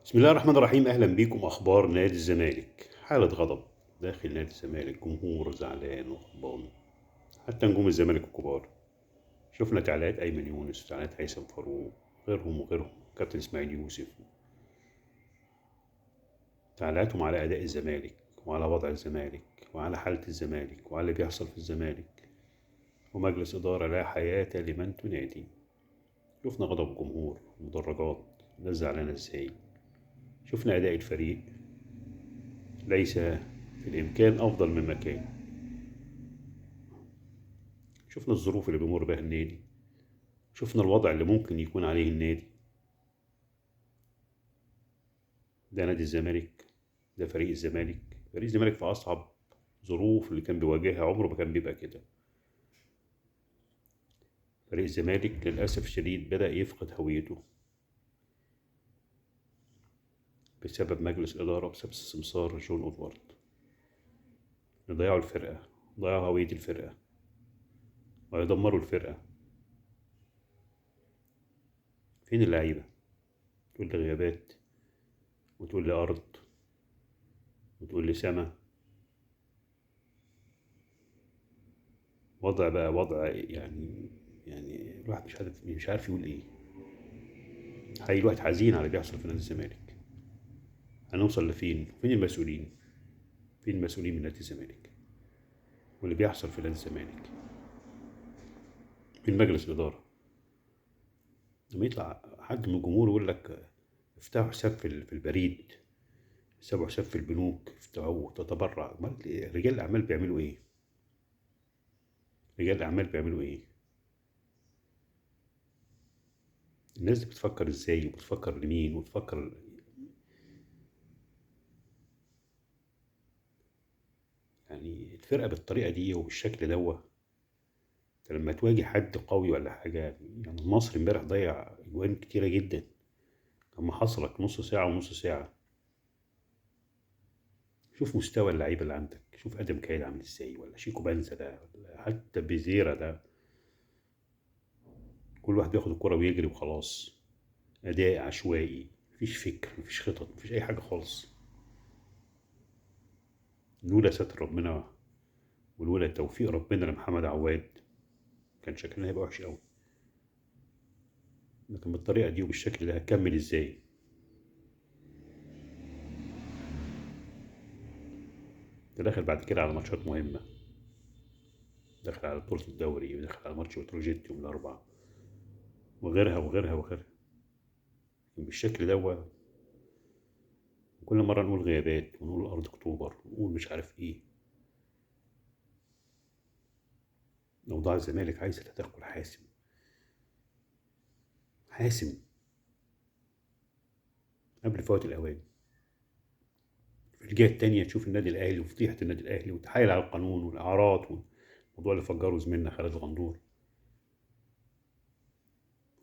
بسم الله الرحمن الرحيم. اهلا بيكم. اخبار نادي الزمالك، حالة غضب داخل نادي الزمالك، جمهور زعلان وغضبان، حتى نجوم الزمالك الكبار. شفنا تعليقات ايمن يونس وتعليقات هيثم فاروق وغيرهم كابتن اسماعيل يوسف، تعليقاتهم على اداء الزمالك وعلى وضع الزمالك وعلى حالة الزمالك وعلى اللي بيحصل في الزمالك، ومجلس إدارة لا حياة لمن تنادي. شفنا غضب الجمهور، مدرجات، الناس زعلانة ازاي. شفنا أداء الفريق ليس في الإمكان أفضل من مكان. شفنا الظروف اللي بيمر بها النادي، شفنا الوضع اللي ممكن يكون عليه النادي. ده نادي الزمالك، ده فريق الزمالك. فريق الزمالك في أصعب ظروف اللي كان بيواجهها عمره ما كان بيبقى كده. فريق الزمالك للأسف الشديد بدأ يفقد هويته بسبب مجلس إدارة، بسبب استثمار جون أودوارد. يضيعوا الفرقة، ضيعوا هوية الفرقة ويدمروا الفرقة. فين اللعيبة؟ تقول لي غيابات، وتقول لي أرض، وتقول لي سما. وضع بقى وضع يعني الواحد مش عارف يقول ايه. حقيقي الواحد حزين على اللي بيحصل في نادي الزمالك. هنوصل لفين؟ فين المسؤولين؟ فين المسؤولين من نادي الزمالك واللي بيحصل في نادي الزمالك؟ من مجلس الإدارة لما يطلع حد من الجمهور يقول لك افتحوا حساب في البريد، سابوا حساب في البنوك، افتحوا تتبرع. رجال الأعمال بيعملوا ايه؟ رجال الأعمال بيعملوا ايه؟ الناس دي بتفكر ازاي وبتفكر لمين وبتفكر؟ يعني الفرقة بالطريقة دي وبالشكل دوت، لما تواجه حد قوي ولا حاجة. يعني مصر امبارح ضيع أجوان كتيرة جدا لما حصلك نص ساعة ونص ساعة. شوف مستوى اللعيبة اللي عندك، شوف آدم كايد عامل ازاي، ولا شيكو بنزا ده، ولا حتى بيزيرا ده. كل واحد بياخد الكرة ويجري وخلاص. أداء عشوائي، مفيش فكر، مفيش خطط، مفيش أي حاجة خالص. لولا ستر ربنا ولولا توفيق ربنا لمحمد عواد كان شكلنا هيبقى وحش قوي. لكن بالطريقة دي وبالشكل ده هكمل ازاي؟ ده داخل بعد كده على ماتشات مهمة، داخل على بطولة الدوري، وداخل على ماتش بتروجيت يوم الأربعاء، وغيرها وغيرها وغيرها. بالشكل ده كل مرة نقول غيابات ونقول أرض أكتوبر ونقول مش عارف إيه. أوضاع الزمالك عايزة تدخل حاسم، حاسم قبل فوات الأوان. في الجهة التانية تشوف النادي الأهلي وفضيحة النادي الأهلي وتحايل على القانون والإعارات والموضوع اللي فجره زميلنا خالد الغندور.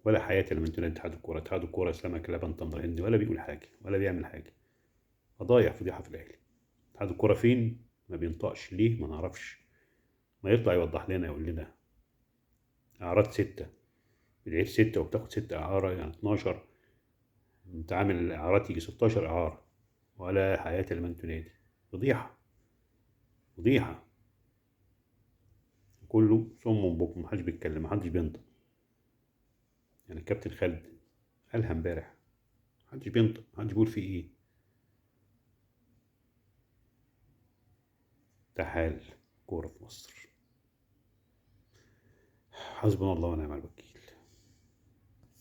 ولا حياة لمن تنادي اتحاد الكورة. اتحاد الكورة إسلامك لبن تمر هندي، ولا بيقول حاجة ولا بيعمل حاجة. فضايع فضيحة في الأهلي. اتحاد الكورة فين؟ ما بينطقش ليه؟ ما نعرفش. ما يطلع يوضح لنا، يقول لنا إعارات ستة، بتعيد ستة وبتاخد ستة إعارة، يعني 12. انت عامل الاعارات يجي 16 اعاره، ولا حياه لمن تنادي. فضيحه، فضيحه. كله صم بكم، محدش بيتكلم، محدش بينطق. يعني الكابتن خالد قالها امبارح، محدش بينطق، محدش بيقول فيه ايه. ده حال كوره في مصر. حسبنا الله ونعم الوكيل.